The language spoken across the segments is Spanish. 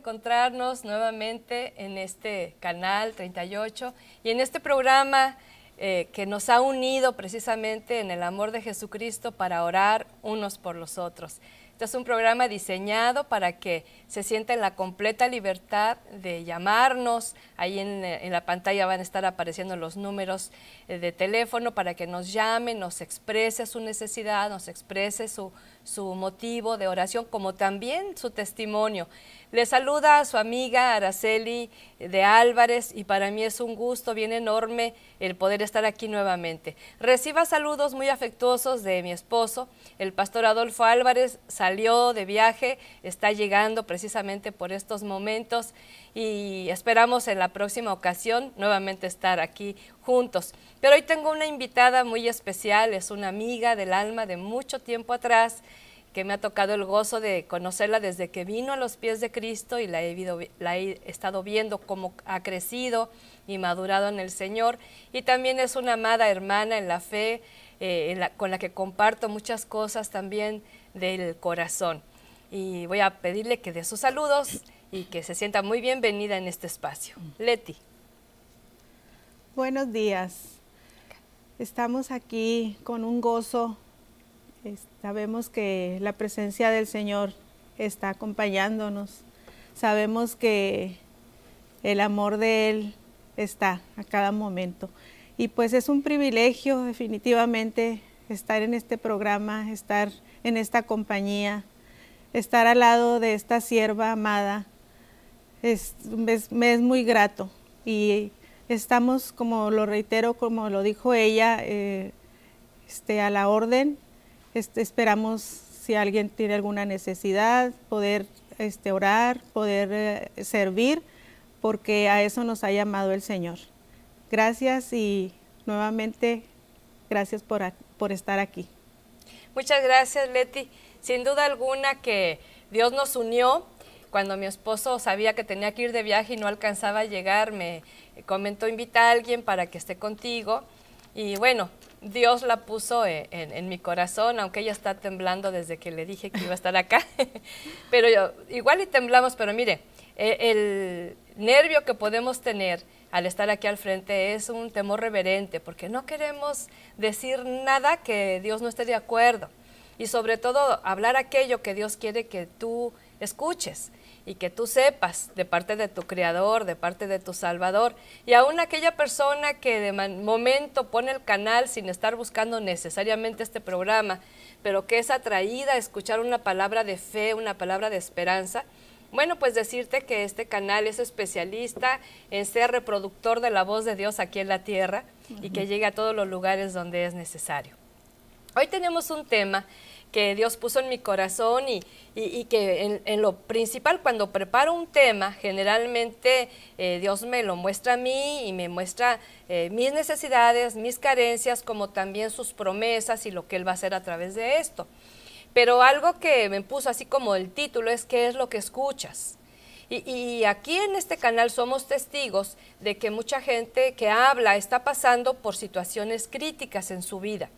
encontrarnos nuevamente en este canal 38 y en este programa que nos ha unido precisamente en el amor de Jesucristo para orar unos por los otros. Este es un programa diseñado para que se sienta en la completa libertad de llamarnos. Ahí en la pantalla van a estar apareciendo los números de teléfono para que nos llamen, nos exprese su necesidad, nos exprese su motivo de oración, como también su testimonio. Le saluda a su amiga Araceli de Álvarez y para mí es un gusto bien enorme el poder estar aquí nuevamente. Reciba saludos muy afectuosos de mi esposo, el pastor Adolfo Álvarez. Salió de viaje, está llegando precisamente por estos momentos y esperamos en la próxima ocasión nuevamente estar aquí juntos. Pero hoy tengo una invitada muy especial, es una amiga del alma de mucho tiempo atrás, que me ha tocado el gozo de conocerla desde que vino a los pies de Cristo y la he estado viendo cómo ha crecido y madurado en el Señor. Y también es una amada hermana en la fe, con la que comparto muchas cosas también del corazón. Y voy a pedirle que dé sus saludos y que se sienta muy bienvenida en este espacio. Leti. Buenos días. Estamos aquí con un gozo. Sabemos que la presencia del Señor está acompañándonos. Sabemos que el amor de Él está a cada momento. Y pues es un privilegio definitivamente estar en este programa, estar en esta compañía, estar al lado de esta sierva amada. Me es muy grato. Y estamos, como lo reitero, como lo dijo ella, a la orden. Esperamos, si alguien tiene alguna necesidad, poder orar, poder servir, porque a eso nos ha llamado el Señor. Gracias y nuevamente gracias por estar aquí. Muchas gracias, Leti. Sin duda alguna que Dios nos unió. Cuando mi esposo sabía que tenía que ir de viaje y no alcanzaba a llegar, me comentó: invita a alguien para que esté contigo. Y bueno, Dios la puso en mi corazón, aunque ella está temblando desde que le dije que iba a estar acá. Pero igual y temblamos, pero mire, el nervio que podemos tener al estar aquí al frente es un temor reverente, porque no queremos decir nada que Dios no esté de acuerdo. Y sobre todo, hablar aquello que Dios quiere que tú escuches y que tú sepas de parte de tu Creador, de parte de tu Salvador. Y aún aquella persona que de momento pone el canal sin estar buscando necesariamente este programa, pero que es atraída a escuchar una palabra de fe, una palabra de esperanza, bueno, pues decirte que este canal es especialista en ser reproductor de la voz de Dios aquí en la tierra y que llegue a todos los lugares donde es necesario. Hoy tenemos un tema que Dios puso en mi corazón y que en lo principal, cuando preparo un tema, generalmente Dios me lo muestra a mí y me muestra mis necesidades, mis carencias, como también sus promesas y lo que Él va a hacer a través de esto. Pero algo que me puso así como el título es: ¿qué es lo que escuchas? Y aquí en este canal somos testigos de que mucha gente que habla está pasando por situaciones críticas en su vida.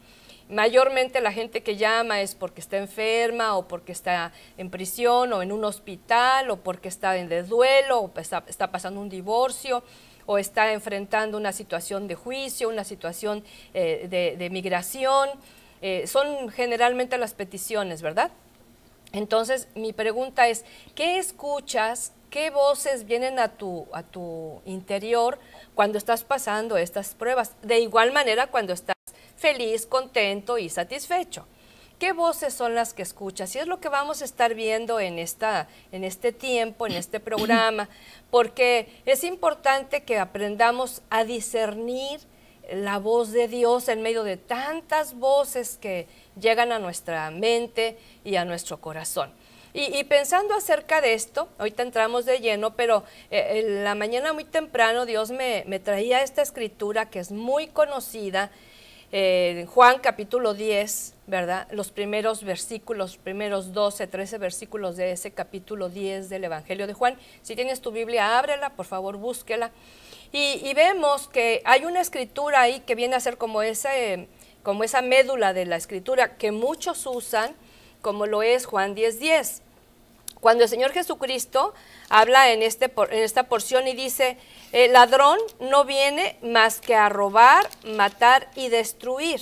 Mayormente la gente que llama es porque está enferma o porque está en prisión o en un hospital o porque está en duelo o está pasando un divorcio o está enfrentando una situación de juicio, una situación de migración. Son generalmente las peticiones, ¿verdad? Entonces mi pregunta es: ¿qué escuchas? ¿Qué voces vienen a tu interior cuando estás pasando estas pruebas? De igual manera cuando estás feliz, contento y satisfecho. ¿Qué voces son las que escuchas? Y es lo que vamos a estar viendo en este tiempo, en este programa, porque es importante que aprendamos a discernir la voz de Dios en medio de tantas voces que llegan a nuestra mente y a nuestro corazón. Y pensando acerca de esto, ahorita entramos de lleno, pero en la mañana muy temprano Dios me traía esta escritura que es muy conocida, Juan capítulo 10, ¿verdad? Los primeros versículos, los primeros 12, 13 versículos de ese capítulo 10 del Evangelio de Juan. Si tienes tu Biblia, ábrela, por favor, búsquela. Y vemos que hay una escritura ahí que viene a ser como esa médula de la escritura que muchos usan, como lo es Juan 10:10. Cuando el Señor Jesucristo habla en esta porción y dice, ladrón no viene más que a robar, matar y destruir.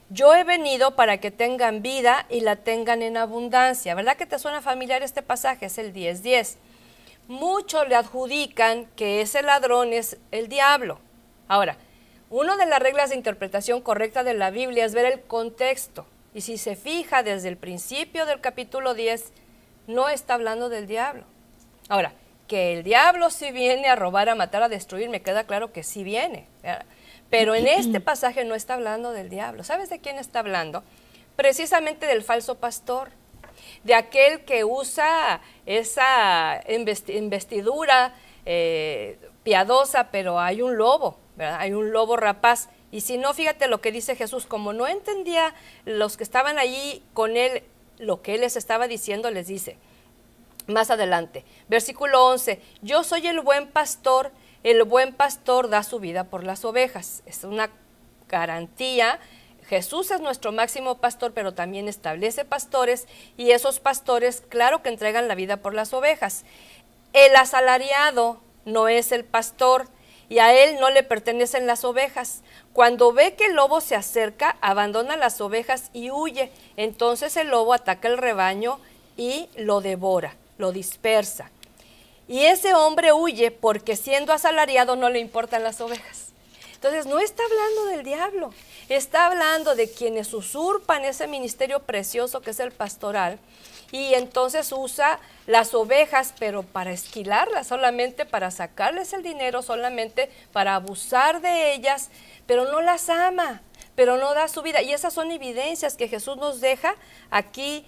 Yo he venido para que tengan vida y la tengan en abundancia. ¿Verdad que te suena familiar este pasaje? Es el 10:10. Muchos le adjudican que ese ladrón es el diablo. Ahora, una de las reglas de interpretación correcta de la Biblia es ver el contexto. Y si se fija desde el principio del capítulo 10, no está hablando del diablo. Ahora, que el diablo sí viene a robar, a matar, a destruir, me queda claro que sí viene, ¿verdad? Pero en este pasaje no está hablando del diablo. ¿Sabes de quién está hablando? Precisamente del falso pastor, de aquel que usa esa investidura piadosa, pero hay un lobo, ¿verdad? Hay un lobo rapaz. Y si no, fíjate lo que dice Jesús, como no entendía los que estaban allí con él lo que él les estaba diciendo, les dice más adelante, versículo 11, yo soy el buen pastor da su vida por las ovejas. Es una garantía. Jesús es nuestro máximo pastor, pero también establece pastores, y esos pastores, claro que entregan la vida por las ovejas. El asalariado no es el pastor, y a él no le pertenecen las ovejas. Cuando ve que el lobo se acerca, abandona las ovejas y huye. Entonces el lobo ataca el rebaño y lo devora, lo dispersa. Y ese hombre huye porque siendo asalariado no le importan las ovejas. Entonces no está hablando del diablo, está hablando de quienes usurpan ese ministerio precioso que es el pastoral, y entonces usa las ovejas, pero para esquilarlas, solamente para sacarles el dinero, solamente para abusar de ellas, pero no las ama, pero no da su vida. Y esas son evidencias que Jesús nos deja aquí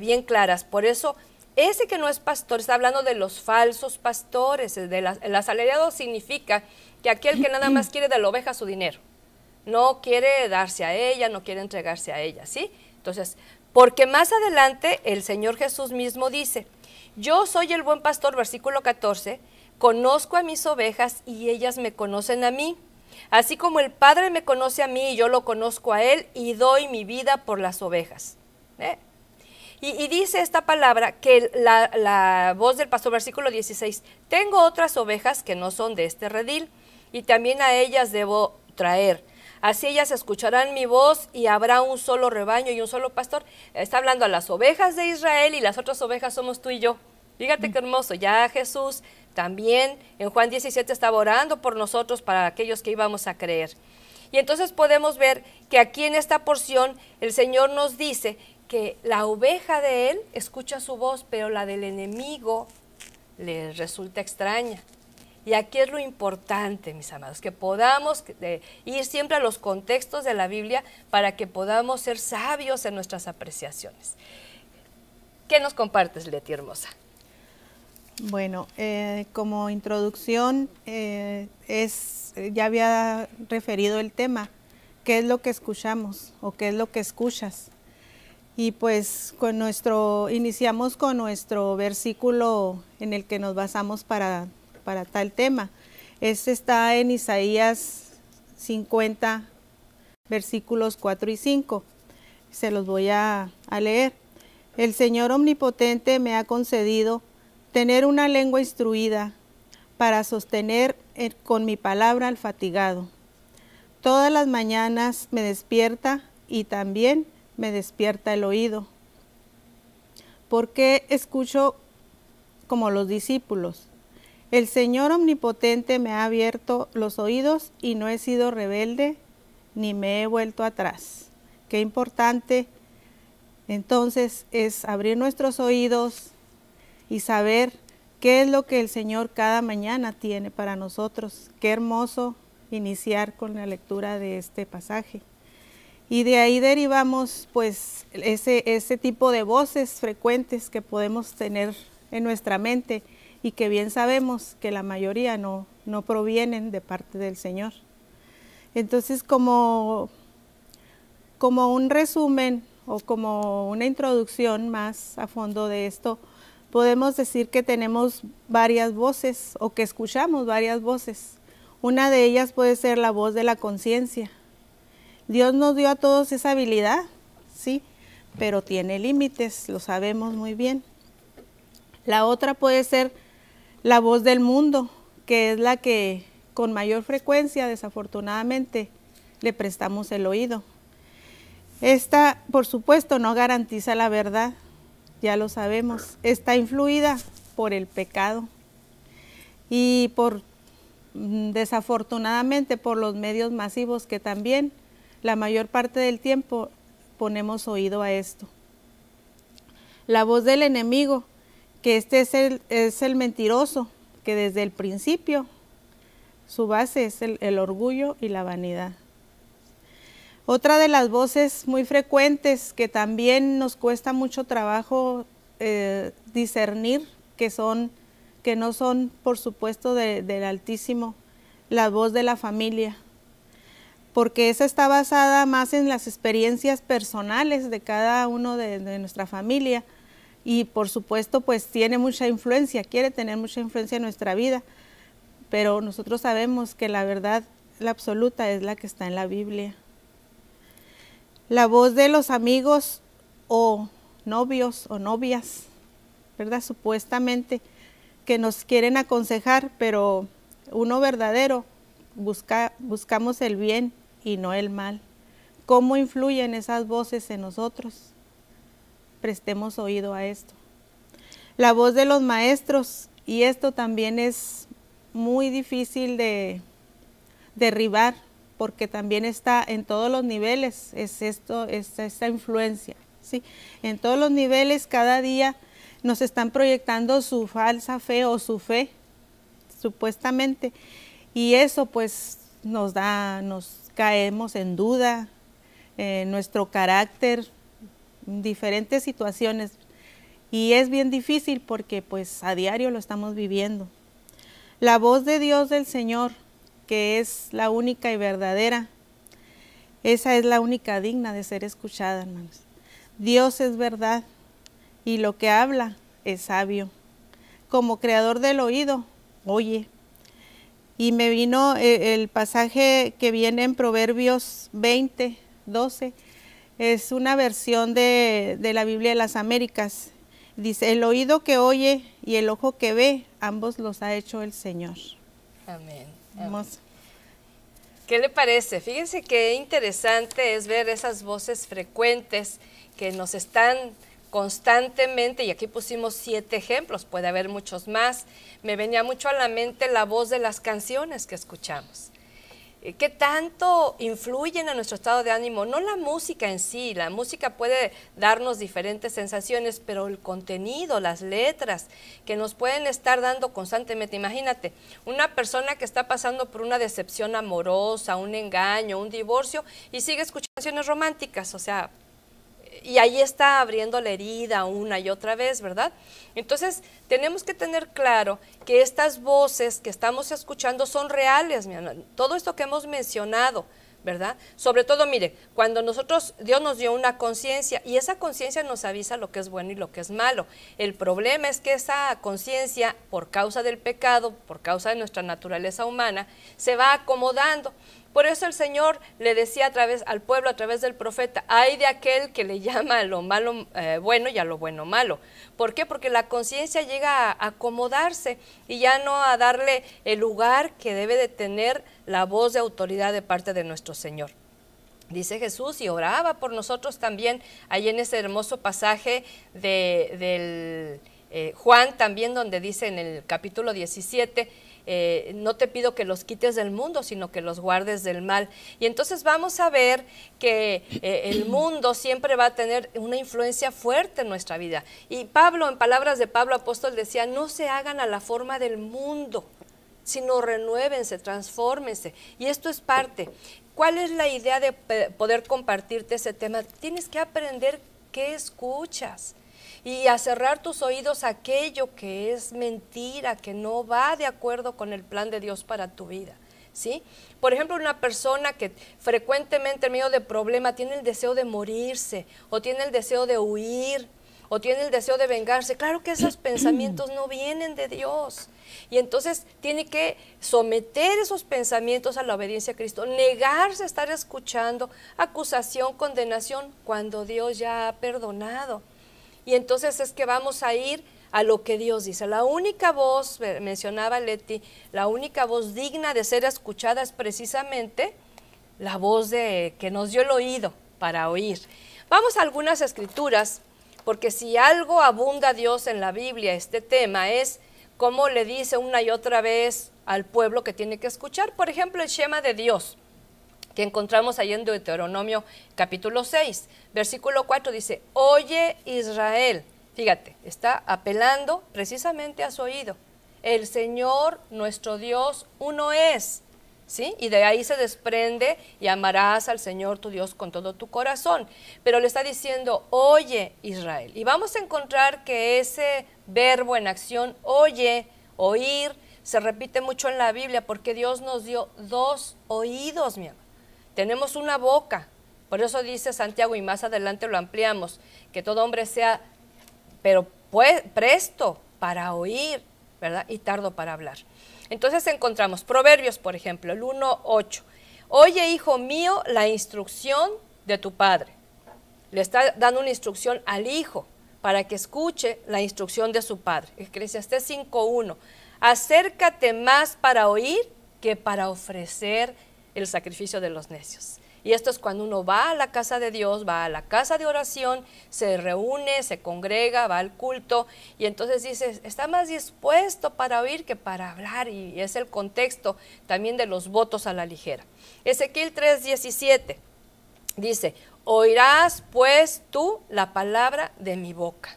bien claras. Por eso, ese que no es pastor está hablando de los falsos pastores. El asalariado significa que aquel que nada más quiere de la oveja su dinero, no quiere darse a ella, no quiere entregarse a ella, ¿sí? Entonces, porque más adelante el Señor Jesús mismo dice, yo soy el buen pastor, versículo 14, conozco a mis ovejas y ellas me conocen a mí, así como el Padre me conoce a mí y yo lo conozco a él y doy mi vida por las ovejas. Y dice esta palabra que la voz del pastor, versículo 16, tengo otras ovejas que no son de este redil y también a ellas debo traer. Así ellas escucharán mi voz y habrá un solo rebaño y un solo pastor. Está hablando a las ovejas de Israel y las otras ovejas somos tú y yo. Fíjate qué hermoso. Ya Jesús también en Juan 17 estaba orando por nosotros para aquellos que íbamos a creer. Y entonces podemos ver que aquí en esta porción el Señor nos dice que la oveja de Él escucha su voz, pero la del enemigo le resulta extraña. Y aquí es lo importante, mis amados, que podamos ir siempre a los contextos de la Biblia para que podamos ser sabios en nuestras apreciaciones. ¿Qué nos compartes, Leti, hermosa? Bueno, como introducción, ya había referido el tema, ¿qué es lo que escuchamos o qué es lo que escuchas? Y pues iniciamos con nuestro versículo en el que nos basamos para tal tema. Este está en Isaías 50, versículos 4 y 5. Se los voy a leer. El Señor Omnipotente me ha concedido tener una lengua instruida para sostener con mi palabra al fatigado. Todas las mañanas me despierta y también me despierta el oído. Porque escucho como los discípulos. El Señor Omnipotente me ha abierto los oídos y no he sido rebelde ni me he vuelto atrás. Qué importante entonces es abrir nuestros oídos y saber qué es lo que el Señor cada mañana tiene para nosotros. Qué hermoso iniciar con la lectura de este pasaje. Y de ahí derivamos pues ese tipo de voces frecuentes que podemos tener en nuestra mente y que bien sabemos que la mayoría no provienen de parte del Señor. Entonces, como un resumen o como una introducción más a fondo de esto, podemos decir que tenemos varias voces o que escuchamos varias voces. Una de ellas puede ser la voz de la conciencia. Dios nos dio a todos esa habilidad, sí, pero tiene límites, lo sabemos muy bien. La otra puede ser la voz del mundo, que es la que con mayor frecuencia, desafortunadamente, le prestamos el oído. Esta, por supuesto, no garantiza la verdad, ya lo sabemos. Está influida por el pecado y desafortunadamente por los medios masivos, que también la mayor parte del tiempo ponemos oído a esto. La voz del enemigo, que es el mentiroso, que desde el principio su base es el orgullo y la vanidad. Otra de las voces muy frecuentes que también nos cuesta mucho trabajo discernir, que no son, por supuesto, del Altísimo, la voz de la familia, porque esa está basada más en las experiencias personales de cada uno de nuestra familia, y por supuesto pues tiene mucha influencia, quiere tener mucha influencia en nuestra vida, pero nosotros sabemos que la verdad, la absoluta, es la que está en la Biblia. La voz de los amigos o novios o novias, ¿verdad? Supuestamente que nos quieren aconsejar, pero uno verdadero buscamos el bien y no el mal. ¿Cómo influyen esas voces en nosotros? Prestemos oído a esto. La voz de los maestros, y esto también es muy difícil de derribar, porque también está en todos los niveles, es esta influencia, ¿sí? En todos los niveles, cada día nos están proyectando su falsa fe o su fe, supuestamente, y eso pues nos caemos en duda, nuestro carácter, diferentes situaciones, y es bien difícil porque pues a diario lo estamos viviendo. La voz de Dios, del Señor, que es la única y verdadera, esa es la única digna de ser escuchada, hermanos. Dios es verdad y lo que habla es sabio. Como creador del oído, oye. Y me vino el pasaje que viene en Proverbios 20, 12, es una versión de la Biblia de las Américas. Dice, el oído que oye y el ojo que ve, ambos los ha hecho el Señor. Amén. Hermoso. ¿Qué le parece? Fíjense qué interesante es ver esas voces frecuentes que nos están constantemente, y aquí pusimos 7 ejemplos, puede haber muchos más. Me venía mucho a la mente la voz de las canciones que escuchamos. ¿Qué tanto influyen en nuestro estado de ánimo? No la música en sí, la música puede darnos diferentes sensaciones, pero el contenido, las letras que nos pueden estar dando constantemente. Imagínate, una persona que está pasando por una decepción amorosa, un engaño, un divorcio, y sigue escuchando canciones románticas, o sea, y ahí está abriendo la herida una y otra vez, ¿verdad? Entonces, tenemos que tener claro que estas voces que estamos escuchando son reales, mi hermano. Todo esto que hemos mencionado, ¿verdad? Sobre todo, mire, cuando Dios nos dio una conciencia, y esa conciencia nos avisa lo que es bueno y lo que es malo. El problema es que esa conciencia, por causa del pecado, por causa de nuestra naturaleza humana, se va acomodando. Por eso el Señor le decía al pueblo a través del profeta, ay de aquel que le llama a lo malo bueno y a lo bueno malo. ¿Por qué? Porque la conciencia llega a acomodarse y ya no a darle el lugar que debe de tener la voz de autoridad de parte de nuestro Señor. Dice Jesús, y oraba por nosotros también, ahí en ese hermoso pasaje del Juan también, donde dice en el capítulo 17, no te pido que los quites del mundo, sino que los guardes del mal. Y entonces vamos a ver que el mundo siempre va a tener una influencia fuerte en nuestra vida. Y Pablo, en palabras de Pablo apóstol, decía, no se hagan a la forma del mundo, sino renuévense, transfórmense. Y esto es parte. ¿Cuál es la idea de poder compartirte ese tema? Tienes que aprender qué escuchas y a cerrar tus oídos a aquello que es mentira, que no va de acuerdo con el plan de Dios para tu vida, ¿sí? Por ejemplo, una persona que frecuentemente en medio de problema tiene el deseo de morirse, o tiene el deseo de huir, o tiene el deseo de vengarse, claro que esos pensamientos no vienen de Dios. Y entonces tiene que someter esos pensamientos a la obediencia a Cristo, negarse a estar escuchando acusación, condenación, cuando Dios ya ha perdonado. Y entonces es que vamos a ir a lo que Dios dice. La única voz, mencionaba Leti, la única voz digna de ser escuchada es precisamente la voz de que nos dio el oído para oír. Vamos a algunas escrituras, porque si algo abunda Dios en la Biblia, este tema es cómo le dice una y otra vez al pueblo que tiene que escuchar. Por ejemplo, el Shema de Dios, que encontramos ahí en Deuteronomio capítulo 6, versículo 4 dice, oye Israel. Fíjate, está apelando precisamente a su oído. El Señor, nuestro Dios, uno es, ¿sí? Y de ahí se desprende y amarás al Señor tu Dios con todo tu corazón. Pero le está diciendo, oye Israel. Y vamos a encontrar que ese verbo en acción, oye, oír, se repite mucho en la Biblia porque Dios nos dio dos oídos, mi amor. Tenemos una boca. Por eso dice Santiago, y más adelante lo ampliamos, que todo hombre sea pero presto para oír, ¿verdad? Y tardo para hablar. Entonces encontramos Proverbios, por ejemplo, el 1:8. Oye, hijo mío, la instrucción de tu padre. Le está dando una instrucción al hijo para que escuche la instrucción de su padre. Eclesiastés 5:1. Acércate más para oír que para ofrecer el sacrificio de los necios. Y esto es cuando uno va a la casa de Dios, va a la casa de oración, se reúne, se congrega, va al culto y entonces dice, está más dispuesto para oír que para hablar, y es el contexto también de los votos a la ligera. Ezequiel 3:17 dice, oirás pues tú la palabra de mi boca.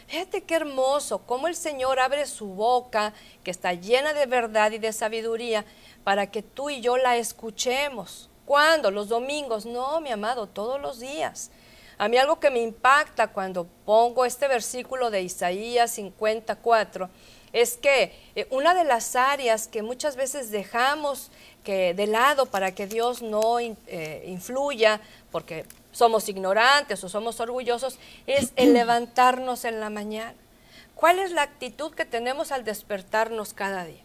Fíjate qué hermoso, cómo el Señor abre su boca, que está llena de verdad y de sabiduría, para que tú y yo la escuchemos. ¿Cuándo? ¿Los domingos? No, mi amado, todos los días. A mí algo que me impacta cuando pongo este versículo de Isaías 54 es que una de las áreas que muchas veces dejamos de lado para que Dios no influya, porque somos ignorantes o somos orgullosos, es el levantarnos en la mañana. ¿Cuál es la actitud que tenemos al despertarnos cada día?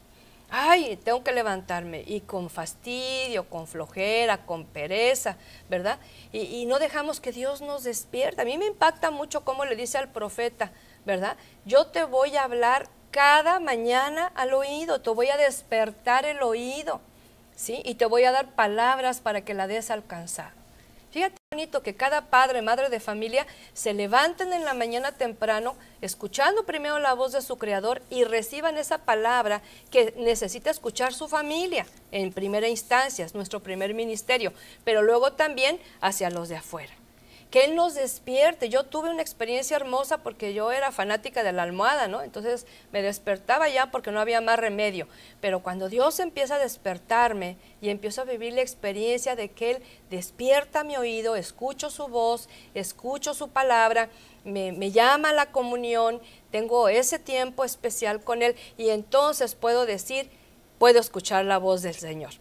Ay, tengo que levantarme, y con fastidio, con flojera, con pereza, ¿verdad? Y no dejamos que Dios nos despierte. A mí me impacta mucho cómo le dice al profeta, ¿verdad? Yo te voy a hablar cada mañana al oído, te voy a despertar el oído, ¿sí? Y te voy a dar palabras para que la des a alcanzar. Fíjate bonito que cada padre, madre de familia se levanten en la mañana temprano, escuchando primero la voz de su Creador y reciban esa palabra que necesita escuchar su familia en primera instancia, es nuestro primer ministerio, pero luego también hacia los de afuera. Que Él nos despierte. Yo tuve una experiencia hermosa porque yo era fanática de la almohada, ¿no? Entonces me despertaba ya porque no había más remedio. Pero cuando Dios empieza a despertarme y empiezo a vivir la experiencia de que Él despierta mi oído, escucho su voz, escucho su palabra, me llama a la comunión, tengo ese tiempo especial con Él y entonces puedo decir, puedo escuchar la voz del Señor.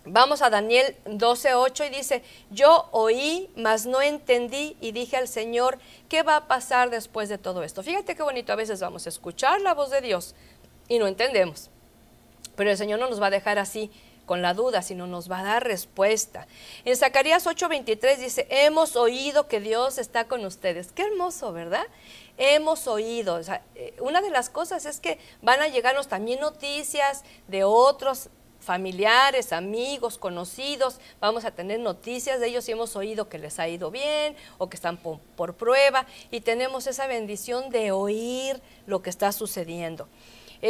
Vamos a Daniel 12:8 y dice, yo oí, mas no entendí y dije al Señor, ¿qué va a pasar después de todo esto? Fíjate qué bonito, a veces vamos a escuchar la voz de Dios y no entendemos, pero el Señor no nos va a dejar así con la duda, sino nos va a dar respuesta. En Zacarías 8:23 dice, hemos oído que Dios está con ustedes. Qué hermoso, ¿verdad? Hemos oído. O sea, una de las cosas es que van a llegarnos también noticias de otros familiares, amigos, conocidos, vamos a tener noticias de ellos y hemos oído que les ha ido bien o que están por prueba y tenemos esa bendición de oír lo que está sucediendo.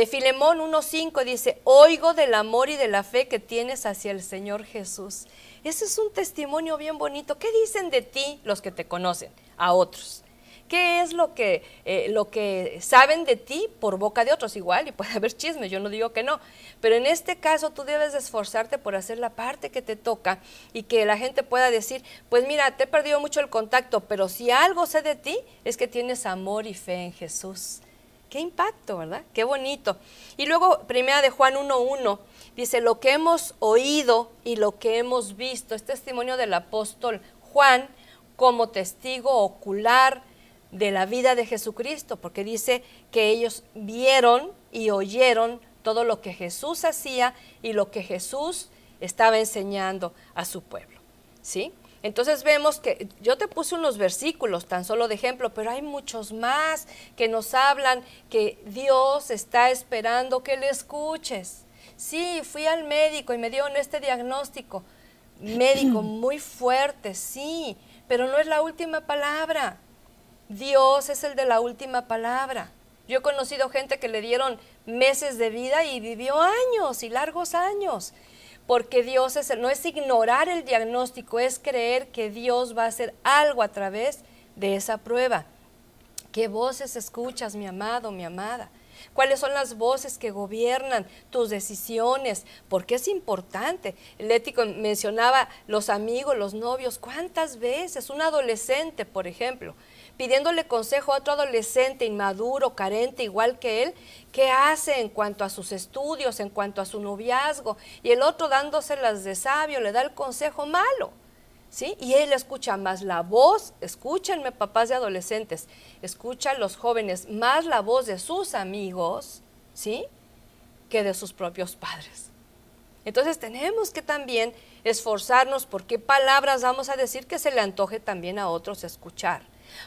Filemón 1:5 dice, oigo del amor y de la fe que tienes hacia el Señor Jesús. Ese es un testimonio bien bonito. ¿Qué dicen de ti los que te conocen a otros? ¿Qué es lo que saben de ti por boca de otros? Igual, y puede haber chismes, yo no digo que no, pero en este caso tú debes de esforzarte por hacer la parte que te toca y que la gente pueda decir, pues mira, te he perdido mucho el contacto, pero si algo sé de ti, es que tienes amor y fe en Jesús. Qué impacto, ¿verdad? Qué bonito. Y luego, primera de Juan 1:1, dice, lo que hemos oído y lo que hemos visto, es testimonio del apóstol Juan como testigo ocular de la vida de Jesucristo, porque dice que ellos vieron y oyeron todo lo que Jesús hacía y lo que Jesús estaba enseñando a su pueblo, ¿sí? Entonces vemos que yo te puse unos versículos tan solo de ejemplo, pero hay muchos más que nos hablan que Dios está esperando que le escuches. Sí, fui al médico y me dieron este diagnóstico médico muy fuerte, sí, pero no es la última palabra. Dios es el de la última palabra. Yo he conocido gente que le dieron meses de vida y vivió años y largos años, porque Dios no es ignorar el diagnóstico, es creer que Dios va a hacer algo a través de esa prueba. ¿Qué voces escuchas, mi amado, mi amada? ¿Cuáles son las voces que gobiernan tus decisiones? Porque es importante. Leti mencionaba los amigos, los novios. ¿Cuántas veces un adolescente, por ejemplo, pidiéndole consejo a otro adolescente inmaduro, carente, igual que él, qué hace en cuanto a sus estudios, en cuanto a su noviazgo? Y el otro dándoselas de sabio le da el consejo malo. ¿Sí? Y él escucha más la voz, escúchenme papás de adolescentes, escuchan los jóvenes más la voz de sus amigos, ¿sí? Que de sus propios padres. Entonces tenemos que también esforzarnos por qué palabras vamos a decir que se le antoje también a otros escuchar.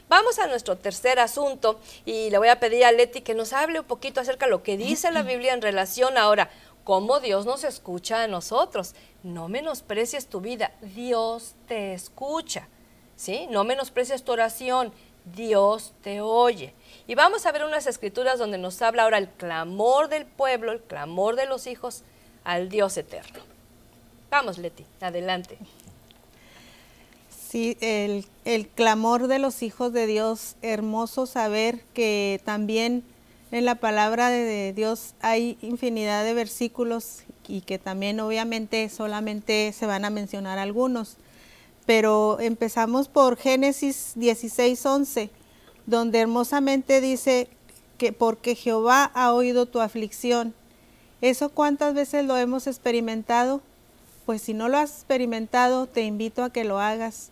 Vamos a nuestro tercer asunto y le voy a pedir a Leti que nos hable un poquito acerca de lo que dice la Biblia en relación ahora cómo Dios nos escucha a nosotros. No menosprecies tu vida, Dios te escucha, ¿sí? No menosprecies tu oración, Dios te oye. Y vamos a ver unas escrituras donde nos habla ahora el clamor del pueblo, el clamor de los hijos al Dios eterno. Vamos, Leti, adelante. Sí, el clamor de los hijos de Dios, hermoso saber que también en la palabra de Dios hay infinidad de versículos y que también obviamente solamente se van a mencionar algunos. Pero empezamos por Génesis 16:11, donde hermosamente dice que porque Jehová ha oído tu aflicción. ¿Eso cuántas veces lo hemos experimentado? Pues si no lo has experimentado, te invito a que lo hagas.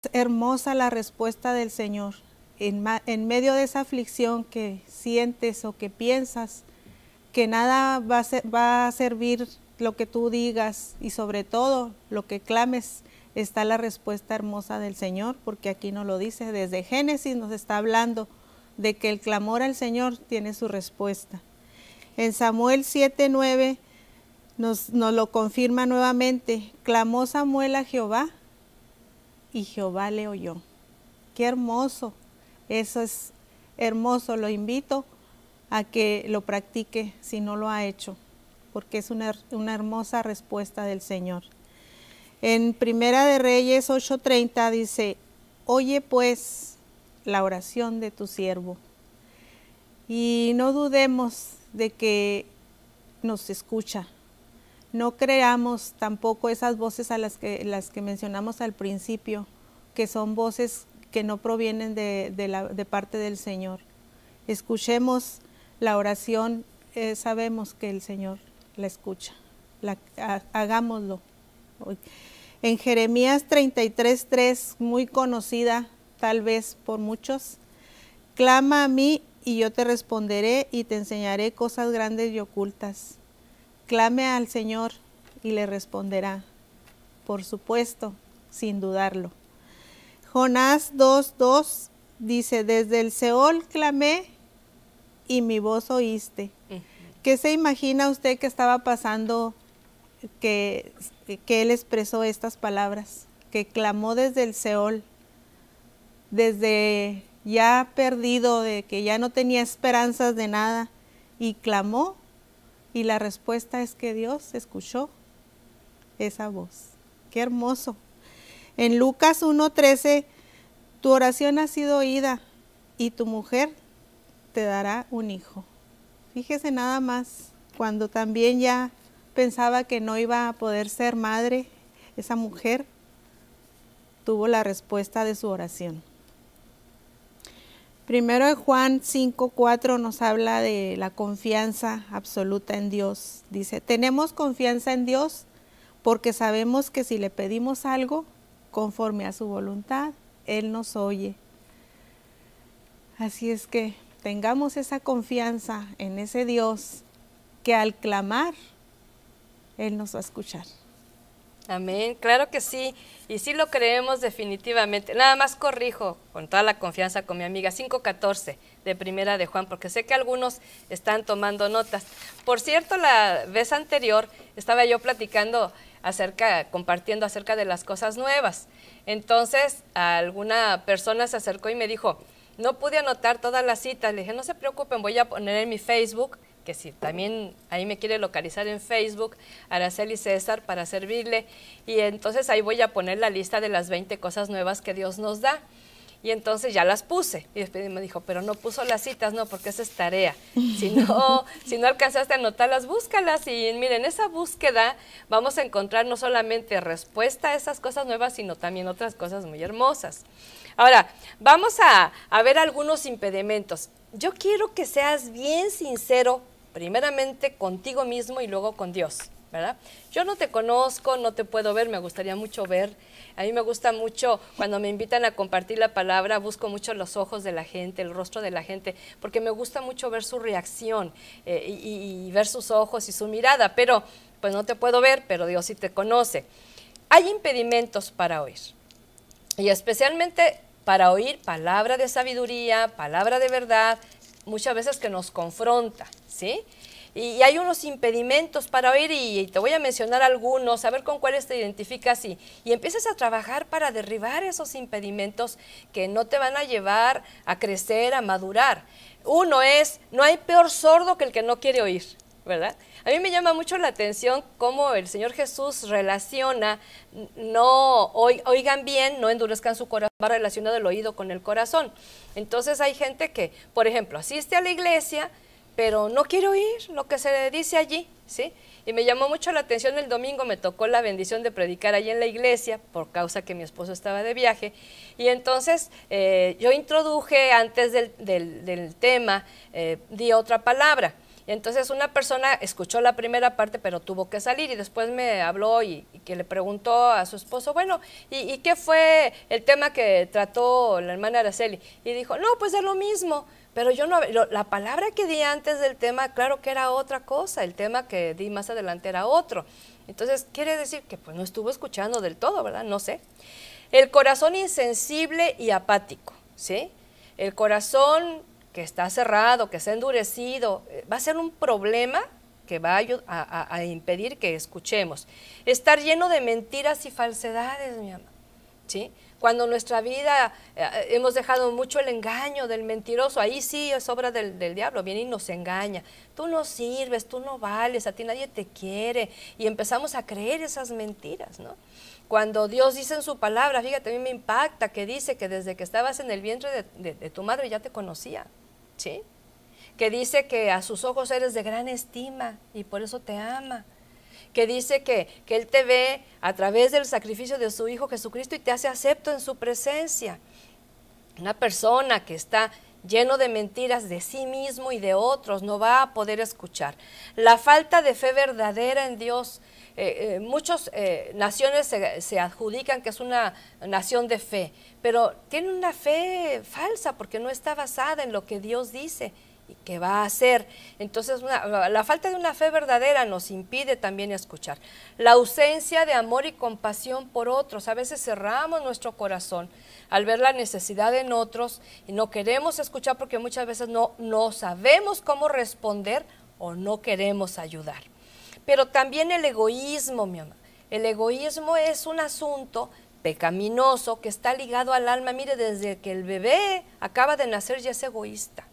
Es hermosa la respuesta del Señor. En medio de esa aflicción que sientes o que piensas, que nada va a servir lo que tú digas y sobre todo lo que clames, está la respuesta hermosa del Señor, porque aquí nos lo dice, desde Génesis nos está hablando de que el clamor al Señor tiene su respuesta. En Samuel 7:9 nos lo confirma nuevamente, clamó Samuel a Jehová y Jehová le oyó. Qué hermoso. Eso es hermoso, lo invito a que lo practique si no lo ha hecho, porque es una hermosa respuesta del Señor. En Primera de Reyes 8:30 dice, oye pues la oración de tu siervo. Y no dudemos de que nos escucha. No creamos tampoco esas voces a las que mencionamos al principio, que son voces que no provienen de parte del Señor. Escuchemos la oración, sabemos que el Señor la escucha. Hagámoslo. En Jeremías 33:3, muy conocida tal vez por muchos, clama a mí y yo te responderé y te enseñaré cosas grandes y ocultas. Clame al Señor y le responderá, por supuesto, sin dudarlo. Jonás 2:2 dice, desde el Seol clamé y mi voz oíste. ¿Qué se imagina usted que estaba pasando que él expresó estas palabras? Que clamó desde el Seol, desde ya perdido, de que ya no tenía esperanzas de nada, y clamó, y la respuesta es que Dios escuchó esa voz. ¡Qué hermoso! En Lucas 1:13, tu oración ha sido oída y tu mujer te dará un hijo. Fíjese nada más, cuando también ya pensaba que no iba a poder ser madre, esa mujer tuvo la respuesta de su oración. Primero de Juan 5:4 nos habla de la confianza absoluta en Dios. Dice, tenemos confianza en Dios porque sabemos que si le pedimos algo conforme a su voluntad, Él nos oye. Así es que tengamos esa confianza en ese Dios que al clamar, Él nos va a escuchar. Amén, claro que sí, y sí lo creemos definitivamente. Nada más corrijo con toda la confianza con mi amiga 5:14 de Primera de Juan, porque sé que algunos están tomando notas. Por cierto, la vez anterior estaba yo platicando compartiendo acerca de las cosas nuevas. Entonces, alguna persona se acercó y me dijo, no pude anotar todas las citas. Le dije, no se preocupen, voy a poner en mi Facebook, que si también ahí me quiere localizar en Facebook, Araceli César, para servirle, y entonces ahí voy a poner la lista de las 20 cosas nuevas que Dios nos da. Y entonces ya las puse. Y después me dijo, pero no puso las citas, no, porque esa es tarea. Si no alcanzaste a anotarlas, búscalas. Y miren, esa búsqueda vamos a encontrar no solamente respuesta a esas cosas nuevas, sino también otras cosas muy hermosas. Ahora, vamos a ver algunos impedimentos. Yo quiero que seas bien sincero, primeramente contigo mismo y luego con Dios, ¿verdad? Yo no te conozco, no te puedo ver, me gustaría mucho ver. A mí me gusta mucho, cuando me invitan a compartir la palabra, busco mucho los ojos de la gente, el rostro de la gente, porque me gusta mucho ver su reacción y ver sus ojos y su mirada, pero pues no te puedo ver, pero Dios sí te conoce. Hay impedimentos para oír, y especialmente para oír palabra de sabiduría, palabra de verdad, muchas veces que nos confronta, ¿sí? Y hay unos impedimentos para oír y te voy a mencionar algunos, a ver con cuáles te identificas y empiezas a trabajar para derribar esos impedimentos que no te van a llevar a crecer, a madurar. Uno es, no hay peor sordo que el que no quiere oír, ¿verdad? A mí me llama mucho la atención cómo el Señor Jesús relaciona, oigan bien, no endurezcan su corazón, va relacionado el oído con el corazón. Entonces hay gente que, por ejemplo, asiste a la iglesia, pero no quiere oír lo que se le dice allí, ¿sí? Y me llamó mucho la atención el domingo, me tocó la bendición de predicar allí en la iglesia, por causa que mi esposo estaba de viaje, y entonces yo introduje antes del tema, di otra palabra. Entonces una persona escuchó la primera parte, pero tuvo que salir y después me habló y que le preguntó a su esposo, bueno, ¿y qué fue el tema que trató la hermana Araceli? Y dijo, no, pues es lo mismo. Pero yo no, la palabra que di antes del tema, claro que era otra cosa, el tema que di más adelante era otro. Entonces, quiere decir que pues no estuvo escuchando del todo, ¿verdad? No sé. El corazón insensible y apático, ¿sí? El corazón que está cerrado, que está endurecido, va a ser un problema que va a impedir que escuchemos. Estar lleno de mentiras y falsedades, mi amor, ¿sí? Cuando en nuestra vida hemos dejado mucho el engaño del mentiroso, ahí sí es obra del diablo, viene y nos engaña. Tú no sirves, tú no vales, a ti nadie te quiere. Y empezamos a creer esas mentiras, ¿no? Cuando Dios dice en su palabra, fíjate, a mí me impacta que dice que desde que estabas en el vientre de tu madre ya te conocía, ¿sí? Que dice que a sus ojos eres de gran estima y por eso te ama. Que dice que Él te ve a través del sacrificio de su Hijo Jesucristo y te hace acepto en su presencia. Una persona que está lleno de mentiras de sí mismo y de otros no va a poder escuchar. La falta de fe verdadera en Dios. Muchas naciones se adjudican que es una nación de fe, pero tiene una fe falsa porque no está basada en lo que Dios dice y que va a hacer. Entonces la falta de una fe verdadera nos impide también escuchar. La ausencia de amor y compasión por otros. A veces cerramos nuestro corazón al ver la necesidad en otros y no queremos escuchar porque muchas veces no sabemos cómo responder o no queremos ayudar. Pero también el egoísmo, mi amor. El egoísmo es un asunto pecaminoso que está ligado al alma. Mire, desde que el bebé acaba de nacer ya es egoísta.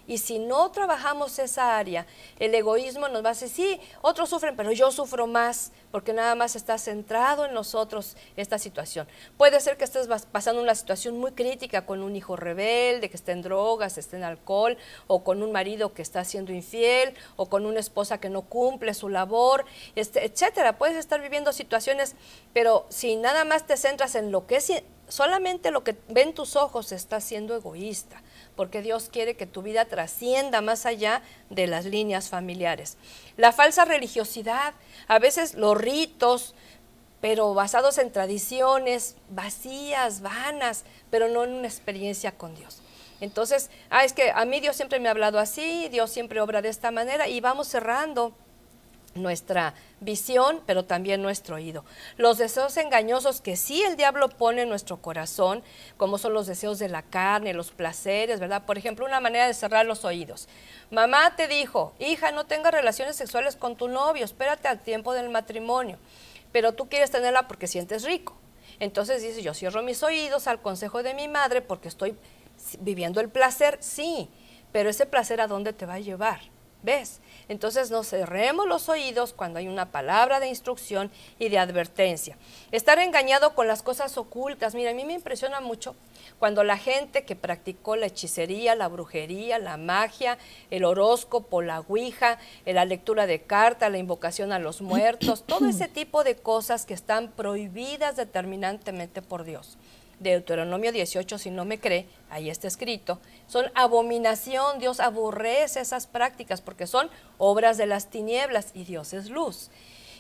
Y si no trabajamos esa área, el egoísmo nos va a decir, sí, otros sufren, pero yo sufro más, porque nada más está centrado en nosotros esta situación. Puede ser que estés pasando una situación muy crítica con un hijo rebelde, que esté en drogas, esté en alcohol, o con un marido que está siendo infiel, o con una esposa que no cumple su labor, etcétera. Puedes estar viviendo situaciones, pero si nada más te centras en lo que es, solamente lo que ven tus ojos, estás siendo egoísta, porque Dios quiere que tu vida trascienda más allá de las líneas familiares. La falsa religiosidad, a veces los ritos, pero basados en tradiciones vacías, vanas, pero no en una experiencia con Dios. Entonces, es que a mí Dios siempre me ha hablado así, Dios siempre obra de esta manera y vamos cerrando nuestra visión, pero también nuestro oído. Los deseos engañosos que sí el diablo pone en nuestro corazón, como son los deseos de la carne, los placeres, ¿verdad? Por ejemplo, una manera de cerrar los oídos. Mamá te dijo, hija, no tengas relaciones sexuales con tu novio, espérate al tiempo del matrimonio, pero tú quieres tenerla porque sientes rico. Entonces dices, yo cierro mis oídos al consejo de mi madre porque estoy viviendo el placer, sí, pero ese placer ¿a dónde te va a llevar? ¿Ves? Entonces nos cerremos los oídos cuando hay una palabra de instrucción y de advertencia. Estar engañado con las cosas ocultas. Mira, a mí me impresiona mucho cuando la gente que practicó la hechicería, la brujería, la magia, el horóscopo, la ouija, la lectura de cartas, la invocación a los muertos, todo ese tipo de cosas que están prohibidas determinantemente por Dios. Deuteronomio 18, si no me cree, ahí está escrito, son abominación, Dios aborrece esas prácticas porque son obras de las tinieblas y Dios es luz.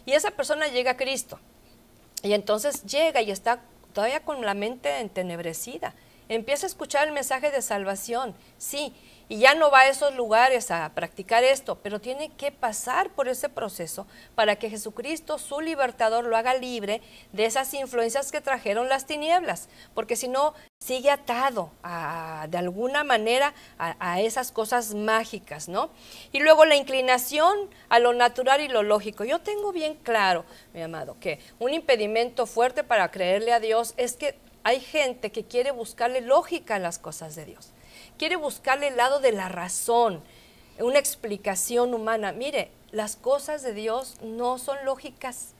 Y esa persona llega a Cristo y entonces llega y está todavía con la mente entenebrecida, empieza a escuchar el mensaje de salvación, sí, y ya no va a esos lugares a practicar esto, pero tiene que pasar por ese proceso para que Jesucristo, su libertador, lo haga libre de esas influencias que trajeron las tinieblas, porque si no, sigue atado de alguna manera a esas cosas mágicas, ¿no? Y luego la inclinación a lo natural y lo lógico. Yo tengo bien claro, mi amado, que un impedimento fuerte para creerle a Dios es que hay gente que quiere buscarle lógica a las cosas de Dios. Quiere buscarle el lado de la razón, una explicación humana. Mire, las cosas de Dios no son lógicas,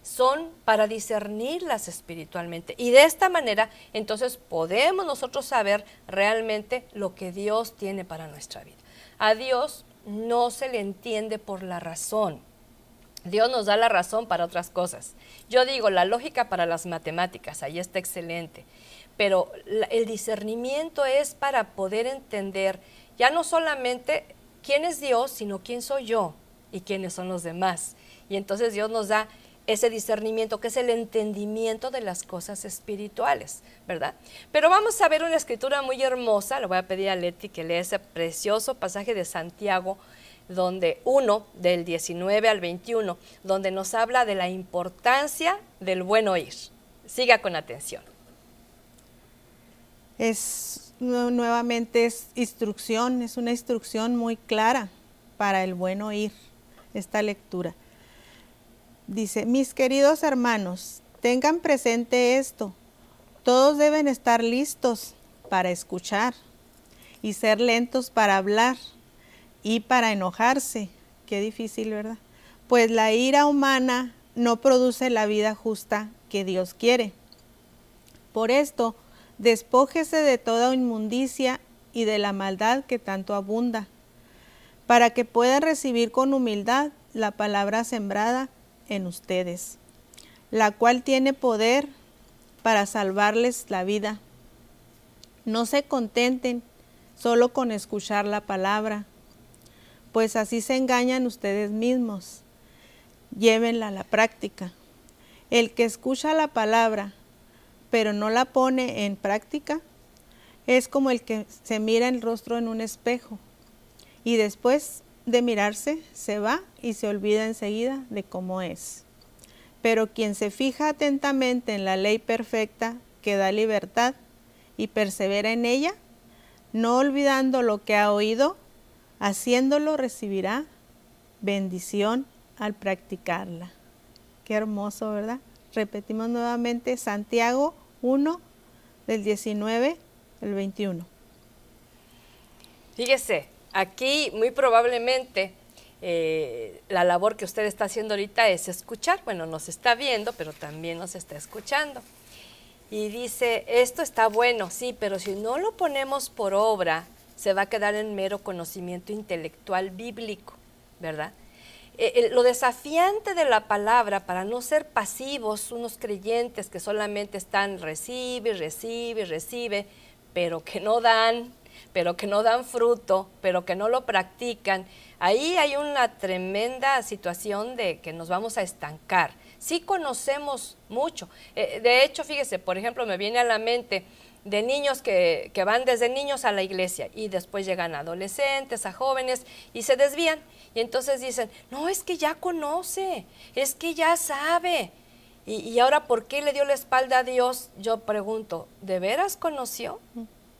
son para discernirlas espiritualmente. Y de esta manera, entonces, podemos nosotros saber realmente lo que Dios tiene para nuestra vida. A Dios no se le entiende por la razón. Dios nos da la razón para otras cosas. Yo digo, la lógica para las matemáticas, ahí está excelente. Pero el discernimiento es para poder entender ya no solamente quién es Dios, sino quién soy yo y quiénes son los demás. Y entonces Dios nos da ese discernimiento, que es el entendimiento de las cosas espirituales, ¿verdad? Pero vamos a ver una escritura muy hermosa, le voy a pedir a Leti que lea ese precioso pasaje de Santiago, donde del 19 al 21, donde nos habla de la importancia del buen oír. Siga con atención. Nuevamente es instrucción, es una instrucción muy clara para el buen oír, esta lectura. Dice, mis queridos hermanos, tengan presente esto, todos deben estar listos para escuchar y ser lentos para hablar y para enojarse. Qué difícil, ¿verdad? Pues la ira humana no produce la vida justa que Dios quiere. Por esto, despójese de toda inmundicia y de la maldad que tanto abunda, para que puedan recibir con humildad la palabra sembrada en ustedes, la cual tiene poder para salvarles la vida. No se contenten solo con escuchar la palabra, pues así se engañan ustedes mismos. Llévenla a la práctica. El que escucha la palabra pero no la pone en práctica, es como el que se mira el rostro en un espejo y después de mirarse se va y se olvida enseguida de cómo es. Pero quien se fija atentamente en la ley perfecta que da libertad y persevera en ella, no olvidando lo que ha oído, haciéndolo recibirá bendición al practicarla. Qué hermoso, ¿verdad? Repetimos nuevamente Santiago 1, del 19 al 21. Fíjese, aquí muy probablemente la labor que usted está haciendo ahorita es escuchar. Bueno, nos está viendo, pero también nos está escuchando. Y dice, esto está bueno, sí, pero si no lo ponemos por obra, se va a quedar en mero conocimiento intelectual bíblico, ¿verdad? Lo desafiante de la palabra, para no ser pasivos, unos creyentes que solamente están recibe, pero que no dan fruto, pero que no lo practican, ahí hay una tremenda situación de que nos vamos a estancar. Sí conocemos mucho. De hecho, fíjese, por ejemplo, me viene a la mente de niños que van desde niños a la iglesia y después llegan a adolescentes, a jóvenes y se desvían. Y entonces dicen, no, es que ya conoce, es que ya sabe. Y ahora, ¿por qué le dio la espalda a Dios? Yo pregunto, ¿de veras conoció?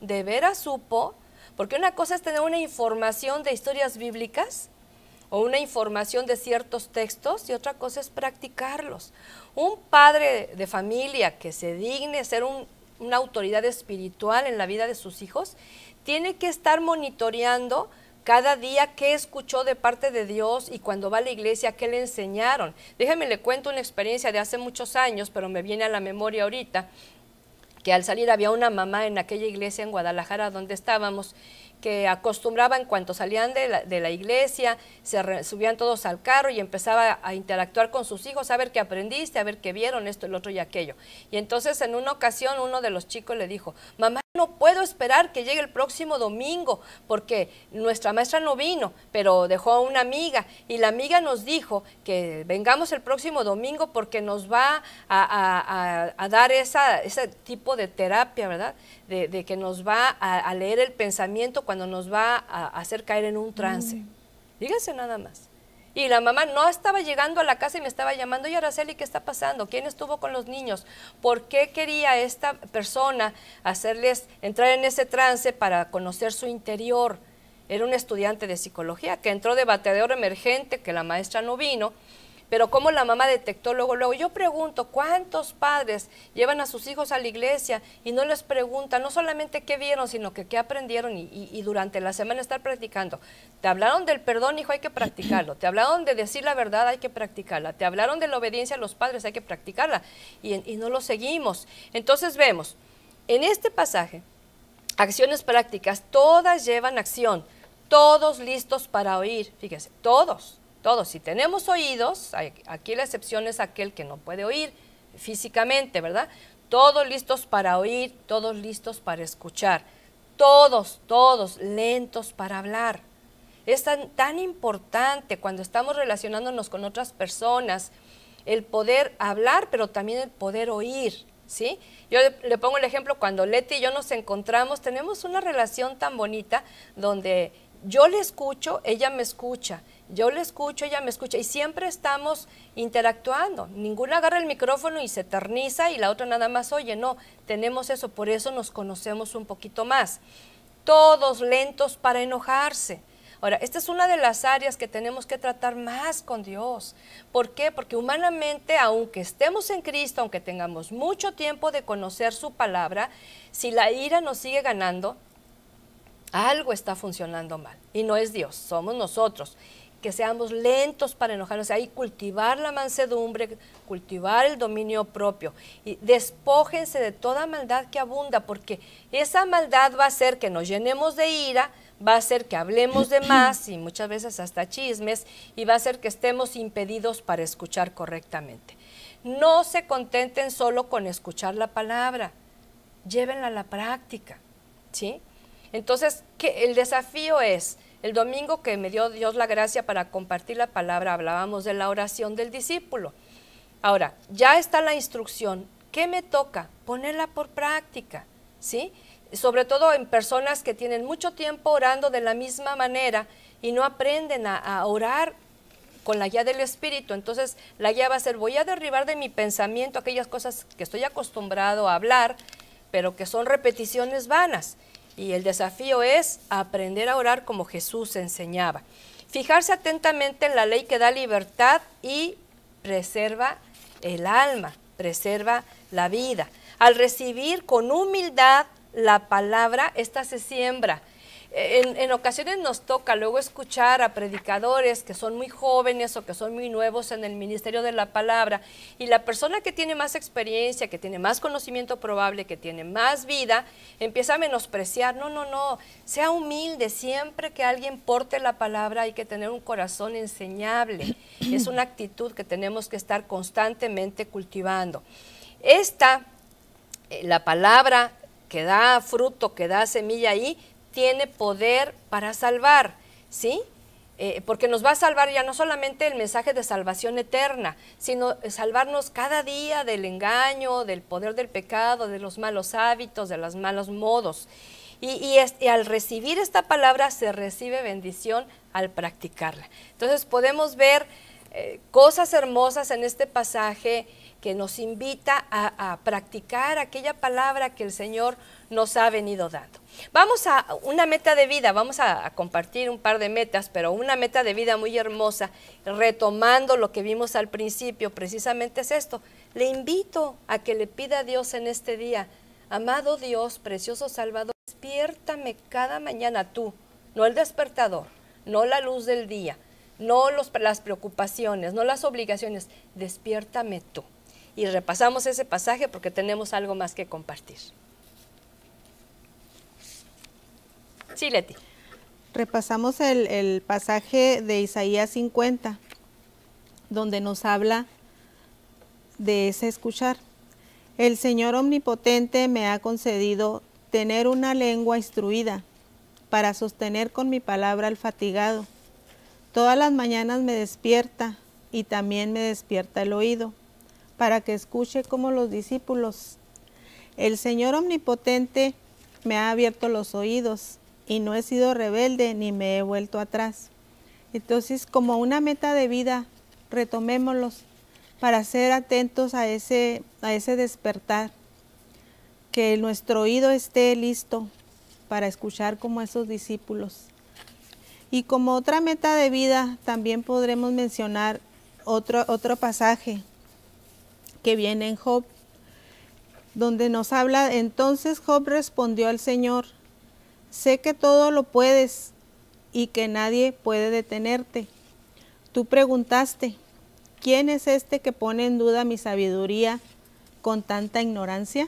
¿De veras supo? Porque una cosa es tener una información de historias bíblicas o una información de ciertos textos y otra cosa es practicarlos. Un padre de familia que se digne ser una autoridad espiritual en la vida de sus hijos tiene que estar monitoreando cada día qué escuchó de parte de Dios y cuando va a la iglesia qué le enseñaron. Déjame le cuento una experiencia de hace muchos años, pero me viene a la memoria ahorita, que al salir había una mamá en aquella iglesia en Guadalajara donde estábamos, que acostumbraba en cuanto salían de la iglesia, subían todos al carro y empezaba a interactuar con sus hijos, a ver qué aprendiste, a ver qué vieron, esto, el otro y aquello. Y entonces en una ocasión uno de los chicos le dijo, mamá, no puedo esperar que llegue el próximo domingo porque nuestra maestra no vino, pero dejó a una amiga y la amiga nos dijo que vengamos el próximo domingo porque nos va a dar ese tipo de terapia, ¿verdad? De que nos va a leer el pensamiento cuando nos va a hacer caer en un trance. Dígase nada más. Y la mamá no estaba llegando a la casa y me estaba llamando, y Araceli, ¿qué está pasando? ¿Quién estuvo con los niños? ¿Por qué quería esta persona hacerles entrar en ese trance para conocer su interior? Era un estudiante de psicología que entró de bateador emergente, que la maestra no vino, pero cómo la mamá detectó luego, yo pregunto, ¿cuántos padres llevan a sus hijos a la iglesia y no les preguntan no solamente qué vieron, sino que qué aprendieron y durante la semana estar practicando? Te hablaron del perdón, hijo, hay que practicarlo. Te hablaron de decir la verdad, hay que practicarla. Te hablaron de la obediencia a los padres, hay que practicarla. Y no lo seguimos. Entonces vemos, en este pasaje, acciones prácticas, todas llevan acción, todos listos para oír. Fíjese, todos. Si tenemos oídos, aquí la excepción es aquel que no puede oír físicamente, ¿verdad? Todos listos para oír, todos listos para escuchar, todos lentos para hablar. Es tan importante cuando estamos relacionándonos con otras personas el poder hablar, pero también el poder oír, ¿sí? Yo le pongo el ejemplo, cuando Leti y yo nos encontramos, tenemos una relación tan bonita donde yo le escucho, ella me escucha, yo le escucho, ella me escucha y siempre estamos interactuando. Ninguna agarra el micrófono y se eterniza y la otra nada más oye, no, tenemos eso, por eso nos conocemos un poquito más. Todos lentos para enojarse. Ahora, esta es una de las áreas que tenemos que tratar más con Dios. ¿Por qué? Porque humanamente, aunque estemos en Cristo, aunque tengamos mucho tiempo de conocer su palabra, si la ira nos sigue ganando, algo está funcionando mal y no es Dios, somos nosotros, que seamos lentos para enojarnos, ahí cultivar la mansedumbre, cultivar el dominio propio y despójense de toda maldad que abunda, porque esa maldad va a hacer que nos llenemos de ira, va a hacer que hablemos de más y muchas veces hasta chismes y va a hacer que estemos impedidos para escuchar correctamente. No se contenten solo con escuchar la palabra, llévenla a la práctica, ¿sí? Entonces, el desafío es, el domingo que me dio Dios la gracia para compartir la palabra, hablábamos de la oración del discípulo. Ahora, ya está la instrucción, ¿qué me toca? Ponerla por práctica, ¿sí? Sobre todo en personas que tienen mucho tiempo orando de la misma manera y no aprenden a orar con la guía del Espíritu. Entonces, la guía va a ser, voy a derribar de mi pensamiento aquellas cosas que estoy acostumbrado a hablar, pero que son repeticiones vanas. Y el desafío es aprender a orar como Jesús enseñaba. Fijarse atentamente en la ley que da libertad y preserva el alma, preserva la vida. Al recibir con humildad la palabra, esta se siembra. En ocasiones nos toca luego escuchar a predicadores que son muy jóvenes o que son muy nuevos en el ministerio de la palabra, y la persona que tiene más experiencia, que tiene más conocimiento probable, que tiene más vida, empieza a menospreciar. No, sea humilde. Siempre que alguien porte la palabra hay que tener un corazón enseñable. Es una actitud que tenemos que estar constantemente cultivando. La palabra que da fruto, que da semilla ahí, tiene poder para salvar, ¿sí? porque nos va a salvar ya no solamente el mensaje de salvación eterna, sino salvarnos cada día del engaño, del poder del pecado, de los malos hábitos, de los malos modos. Y al recibir esta palabra se recibe bendición al practicarla. Entonces podemos ver cosas hermosas en este pasaje que nos invita a practicar aquella palabra que el Señor nos ha venido dando. Vamos a una meta de vida, vamos a compartir un par de metas, pero una meta de vida muy hermosa, retomando lo que vimos al principio, precisamente es esto. Le invito a que le pida a Dios en este día: amado Dios, precioso Salvador, despiértame cada mañana tú, no el despertador, no la luz del día, no las preocupaciones, no las obligaciones, despiértame tú. Y repasamos ese pasaje porque tenemos algo más que compartir. Sí, Leti. Repasamos el pasaje de Isaías 50, donde nos habla de ese escuchar. El Señor omnipotente me ha concedido tener una lengua instruida para sostener con mi palabra al fatigado. Todas las mañanas me despierta y también me despierta el oído, para que escuche como los discípulos. El Señor omnipotente me ha abierto los oídos y no he sido rebelde ni me he vuelto atrás. Entonces, como una meta de vida, retomémoslos para ser atentos a ese despertar, que nuestro oído esté listo para escuchar como esos discípulos. Y como otra meta de vida, también podremos mencionar otro pasaje que viene en Job, donde nos habla: entonces Job respondió al Señor: sé que todo lo puedes y que nadie puede detenerte. Tú preguntaste: ¿quién es este que pone en duda mi sabiduría con tanta ignorancia?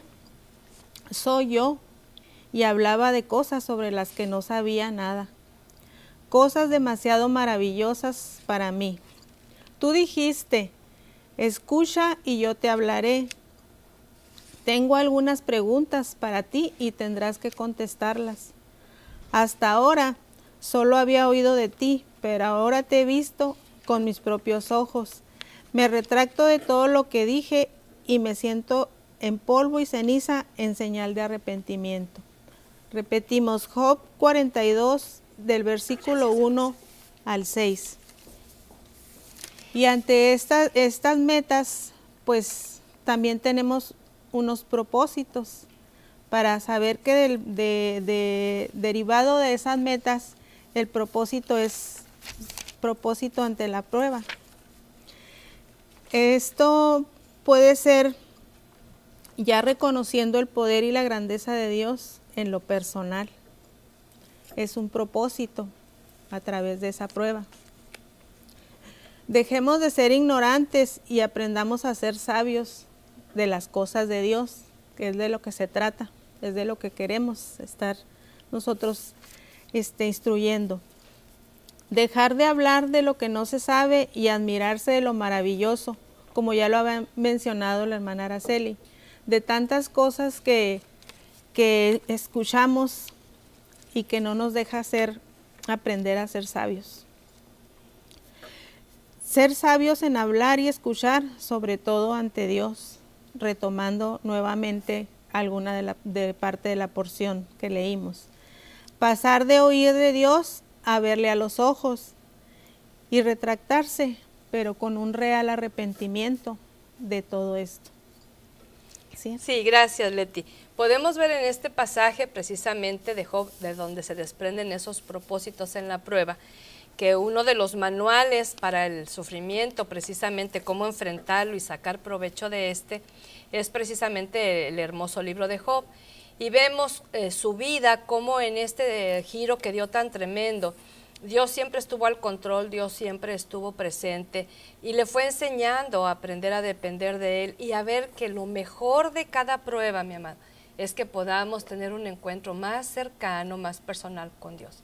Soy yo, y hablaba de cosas sobre las que no sabía nada, cosas demasiado maravillosas para mí. Tú dijiste: escucha y yo te hablaré. Tengo algunas preguntas para ti y tendrás que contestarlas. Hasta ahora solo había oído de ti, pero ahora te he visto con mis propios ojos. Me retracto de todo lo que dije y me siento en polvo y ceniza en señal de arrepentimiento. Repetimos Job 42 del versículo 1 al 6. Y ante estas metas, pues también tenemos unos propósitos para saber que derivado de esas metas, el propósito es propósito ante la prueba. Esto puede ser ya reconociendo el poder y la grandeza de Dios en lo personal. Es un propósito a través de esa prueba. Dejemos de ser ignorantes y aprendamos a ser sabios de las cosas de Dios, que es de lo que se trata, es de lo que queremos estar nosotros instruyendo. Dejar de hablar de lo que no se sabe y admirarse de lo maravilloso, como ya lo había mencionado la hermana Araceli, de tantas cosas que escuchamos y que no nos deja aprender a ser sabios. Ser sabios en hablar y escuchar, sobre todo ante Dios, retomando nuevamente alguna de parte de la porción que leímos. Pasar de oír de Dios a verle a los ojos y retractarse, pero con un real arrepentimiento de todo esto. ¿Sí? Sí, gracias, Leti. Podemos ver en este pasaje precisamente de Job, de donde se desprenden esos propósitos en la prueba, que uno de los manuales para el sufrimiento, precisamente cómo enfrentarlo y sacar provecho de es precisamente el hermoso libro de Job. Y vemos su vida, como en este giro que dio tan tremendo, Dios siempre estuvo al control, Dios siempre estuvo presente y le fue enseñando a aprender a depender de Él y a ver que lo mejor de cada prueba, mi amado, es que podamos tener un encuentro más cercano, más personal con Dios.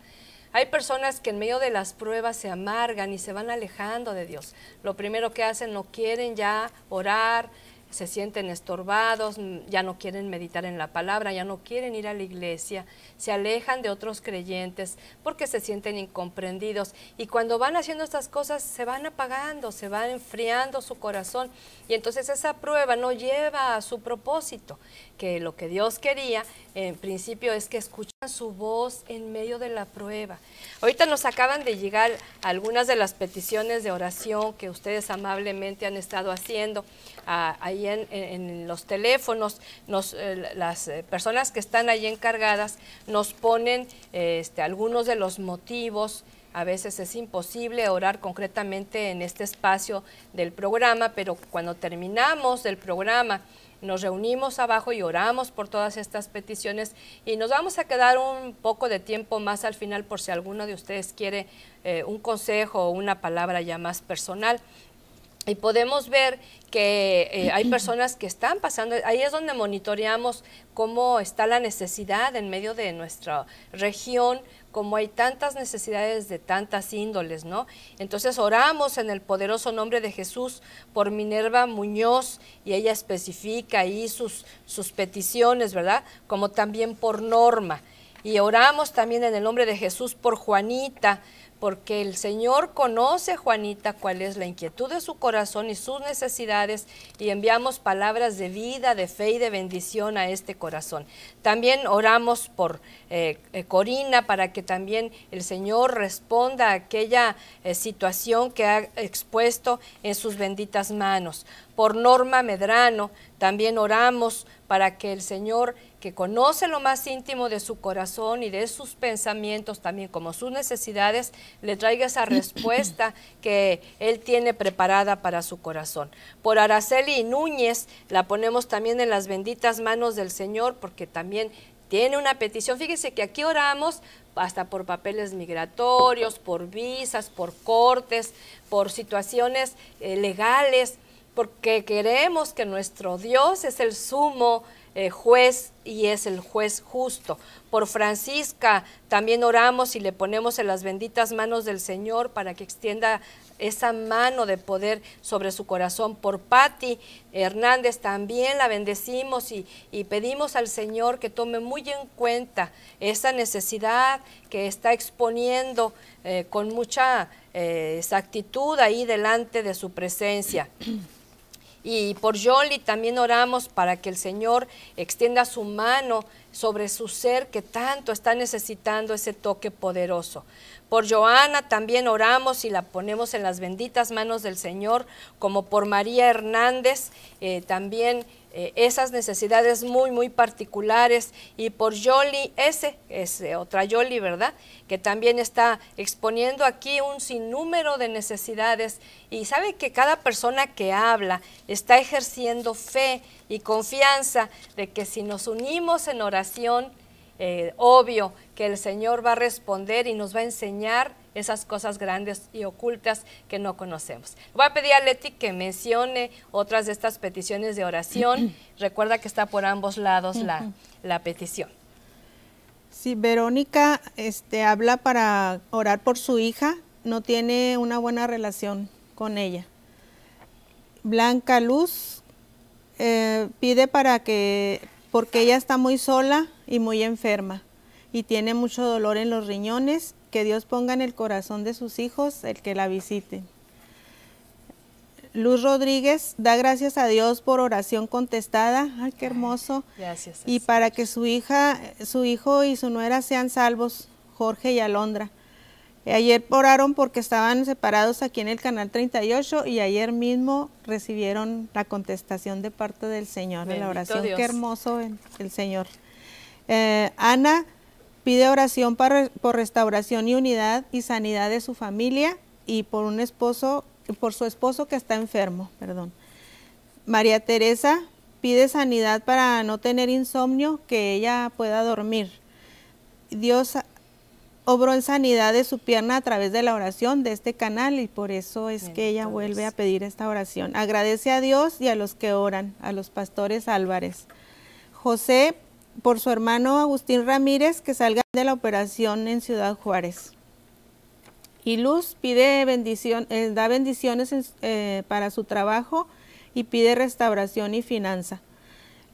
Hay personas que en medio de las pruebas se amargan y se van alejando de Dios. Lo primero que hacen, no quieren ya orar, se sienten estorbados, ya no quieren meditar en la palabra, ya no quieren ir a la iglesia, se alejan de otros creyentes porque se sienten incomprendidos. Y cuando van haciendo estas cosas se van apagando, se va enfriando su corazón, y entonces esa prueba no lleva a su propósito, que lo que Dios quería en principio es que escuchan su voz en medio de la prueba. Ahorita nos acaban de llegar algunas de las peticiones de oración que ustedes amablemente han estado haciendo. Ahí en los teléfonos, las personas que están ahí encargadas nos ponen algunos de los motivos. A veces es imposible orar concretamente en este espacio del programa, pero cuando terminamos el programa nos reunimos abajo y oramos por todas estas peticiones, y nos vamos a quedar un poco de tiempo más al final por si alguno de ustedes quiere un consejo o una palabra ya más personal. Y podemos ver que hay personas que están pasando, ahí es donde monitoreamos cómo está la necesidad en medio de nuestra región, como hay tantas necesidades de tantas índoles, ¿no? Entonces oramos en el poderoso nombre de Jesús por Minerva Muñoz, y ella especifica ahí sus peticiones, ¿verdad? Como también por Norma. Y oramos también en el nombre de Jesús por Juanita, porque el Señor conoce, Juanita, cuál es la inquietud de su corazón y sus necesidades, y enviamos palabras de vida, de fe y de bendición a este corazón. También oramos por Corina, para que también el Señor responda a aquella situación que ha expuesto en sus benditas manos. Por Norma Medrano también oramos para que el Señor, que conoce lo más íntimo de su corazón y de sus pensamientos, también como sus necesidades, le traiga esa respuesta que Él tiene preparada para su corazón. Por Araceli Núñez, la ponemos también en las benditas manos del Señor, porque también tiene una petición. Fíjese que aquí oramos hasta por papeles migratorios, por visas, por cortes, por situaciones legales, porque queremos que nuestro Dios es el sumo juez y es el juez justo. Por Francisca también oramos y le ponemos en las benditas manos del Señor para que extienda esa mano de poder sobre su corazón. Por Patti Hernández también la bendecimos y pedimos al Señor que tome muy en cuenta esa necesidad que está exponiendo con mucha exactitud ahí delante de su presencia. Y por Yoli también oramos para que el Señor extienda su mano sobre su ser, que tanto está necesitando ese toque poderoso. Por Joana también oramos y la ponemos en las benditas manos del Señor, como por María Hernández, también esas necesidades muy, muy particulares. Y por Yoli, otra Yoli, ¿verdad?, que también está exponiendo aquí un sinnúmero de necesidades. Y sabe que cada persona que habla está ejerciendo fe y confianza de que si nos unimos en oración, obvio que el Señor va a responder y nos va a enseñar esas cosas grandes y ocultas que no conocemos. Voy a pedir a Leti que mencione otras de estas peticiones de oración. Recuerda que está por ambos lados la petición. Sí, Verónica habla para orar por su hija, no tiene una buena relación con ella. Blanca Luz pide porque ella está muy sola y muy enferma y tiene mucho dolor en los riñones, que Dios ponga en el corazón de sus hijos el que la visiten. Luz Rodríguez da gracias a Dios por oración contestada. Ay, qué hermoso. Gracias. Y para que su hijo y su nuera sean salvos, Jorge y Alondra. Ayer oraron porque estaban separados aquí en el canal 38 y ayer mismo recibieron la contestación de parte del Señor. Bendito de la oración. Dios. Qué hermoso el Señor. Ana pide oración por restauración y unidad y sanidad de su familia y por su esposo que está enfermo. María Teresa pide sanidad para no tener insomnio, que ella pueda dormir. Dios obró en sanidad de su pierna a través de la oración de este canal y por eso es que ella vuelve a pedir esta oración. Agradece a Dios y a los que oran, a los pastores Álvarez. José, por su hermano Agustín Ramírez, que salga de la operación en Ciudad Juárez. Y Luz pide da bendiciones para su trabajo y pide restauración y finanza.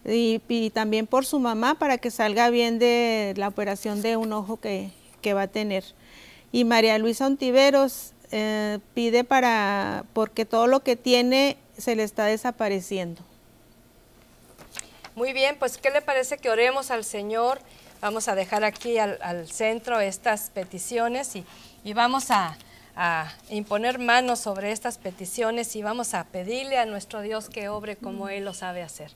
Y también por su mamá para que salga bien de la operación de un ojo que va a tener. Y María Luisa Ontiveros pide porque todo lo que tiene se le está desapareciendo. Muy bien, pues ¿qué le parece que oremos al Señor? Vamos a dejar aquí al centro estas peticiones y vamos a imponer manos sobre estas peticiones y vamos a pedirle a nuestro Dios que obre como Él lo sabe hacer.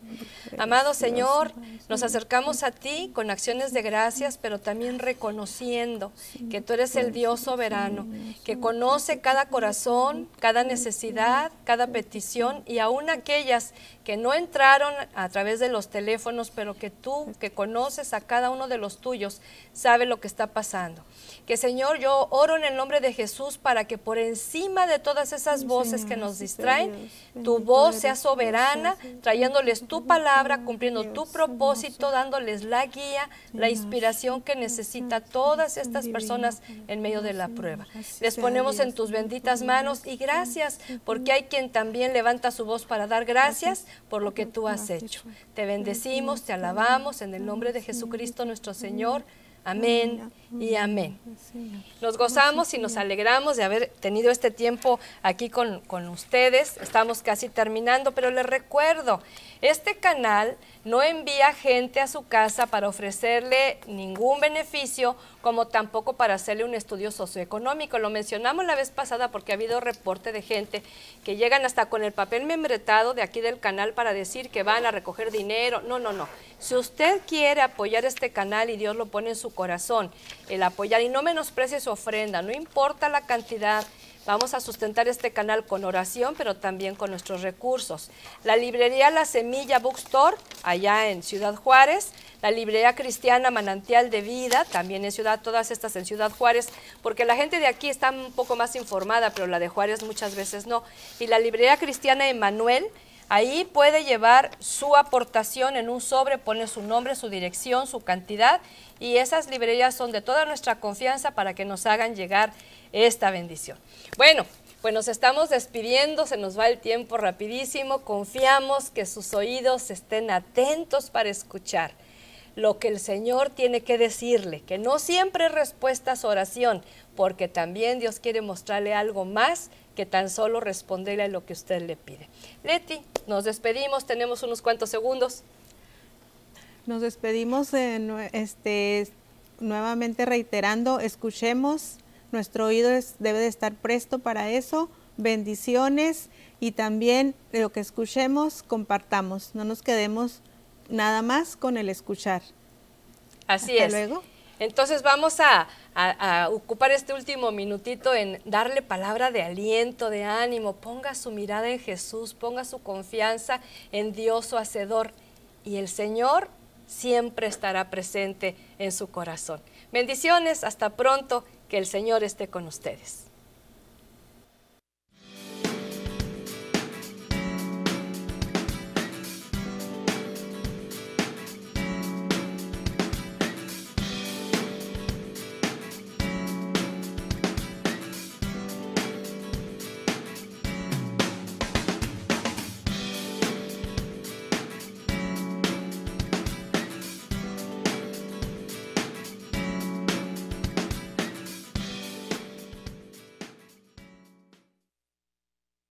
Amado Señor, nos acercamos a ti con acciones de gracias, pero también reconociendo que tú eres el Dios soberano, que conoce cada corazón, cada necesidad, cada petición y aún aquellas que no entraron a través de los teléfonos, pero que tú, que conoces a cada uno de los tuyos, sabe lo que está pasando. Que Señor, yo oro en el nombre de Jesús para que por encima de todas esas voces que nos distraen, tu voz sea soberana, trayéndoles tu palabra, cumpliendo tu propósito, dándoles la guía, la inspiración que necesita todas estas personas en medio de la prueba. Les ponemos en tus benditas manos y gracias porque hay quien también levanta su voz para dar gracias por lo que tú has hecho. Te bendecimos, te alabamos en el nombre de Jesucristo nuestro Señor. Amén y amén. Nos gozamos y nos alegramos de haber tenido este tiempo aquí con ustedes. Estamos casi terminando, pero les recuerdo, este canal no envía gente a su casa para ofrecerle ningún beneficio, como tampoco para hacerle un estudio socioeconómico. Lo mencionamos la vez pasada porque ha habido reporte de gente que llegan hasta con el papel membretado de aquí del canal para decir que van a recoger dinero. No, no, no. Si usted quiere apoyar este canal y Dios lo pone en su corazón, el apoyar, y no menosprecie su ofrenda, no importa la cantidad, vamos a sustentar este canal con oración, pero también con nuestros recursos. La librería La Semilla Bookstore, allá en Ciudad Juárez, la librería cristiana Manantial de Vida, también en Ciudad, todas estas en Ciudad Juárez, porque la gente de aquí está un poco más informada, pero la de Juárez muchas veces no. Y la librería cristiana Emmanuel, ahí puede llevar su aportación en un sobre, pone su nombre, su dirección, su cantidad, y esas librerías son de toda nuestra confianza para que nos hagan llegar esta bendición. Bueno, pues nos estamos despidiendo, se nos va el tiempo rapidísimo, confiamos que sus oídos estén atentos para escuchar lo que el Señor tiene que decirle, que no siempre es respuesta a su oración, porque también Dios quiere mostrarle algo más que tan solo responderle a lo que usted le pide. Leti, nos despedimos, tenemos unos cuantos segundos. Nos despedimos nuevamente reiterando, escuchemos, nuestro oído debe de estar presto para eso, bendiciones, y también lo que escuchemos, compartamos, no nos quedemos nada más con el escuchar. Así Hasta es. luego. Entonces vamos a ocupar este último minutito en darle palabra de aliento, de ánimo. Ponga su mirada en Jesús, ponga su confianza en Dios su Hacedor, y el Señor siempre estará presente en su corazón. Bendiciones, hasta pronto, que el Señor esté con ustedes.